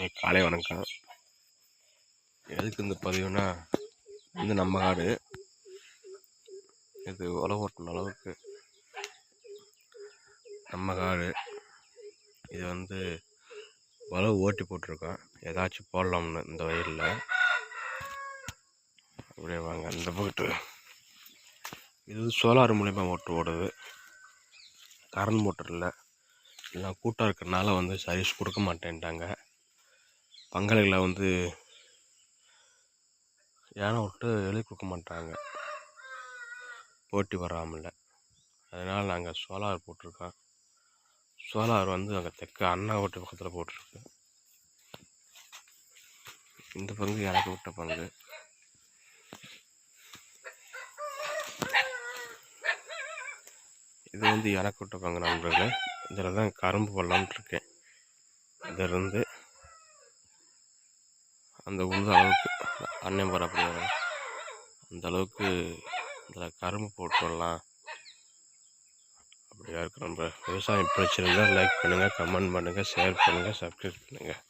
காலை வணக்கம். எதுக்கு இந்த பதிவுனா, நம்ம காடு இது உழவு ஓட்டின அளவுக்கு நம்ம காடு. இது உழவு ஓட்டி போட்டிருக்கோம். ஏதாச்சும் போடலாம்னு இந்த வயலில். அப்படியே வாங்க இந்த போட்டு. இது சோலார் மூலிமா மோட்ரு ஓடுது, கரண்ட் மோட்டர் இல்லை. எல்லாம் கூட்டம் இருக்கிறனால சர்வீஸ் கொடுக்க மாட்டேன்ட்டாங்க. பங்களிகளை யானை விட்டு எழுதி கொடுக்க மாட்டாங்க, போட்டி வராமல். அதனால் நாங்கள் சோலார் போட்டிருக்கோம். சோலார் அங்கே தெற்க அண்ணா ஓட்டு பக்கத்தில் போட்டிருக்கு. இந்த பங்கு எனக்கு விட்ட பங்கு. இது எனக்கு விட்ட பங்கு நண்பர்களே. இதில் தான் கரும்பு போடலான்ட்டு இருக்கேன். இதிலிருந்து அந்த உழுத அளவுக்கு அண்ணன் போகிற அப்படி அந்த அளவுக்கு இதில் கரும்பு போட்டு வரலாம் அப்படியா இருக்கு. நம்ம விவசாயம் பிடிச்சிருந்தால் லைக் பண்ணுங்கள், கமெண்ட் பண்ணுங்கள், ஷேர் பண்ணுங்கள், சப்ஸ்கிரைப் பண்ணுங்கள்.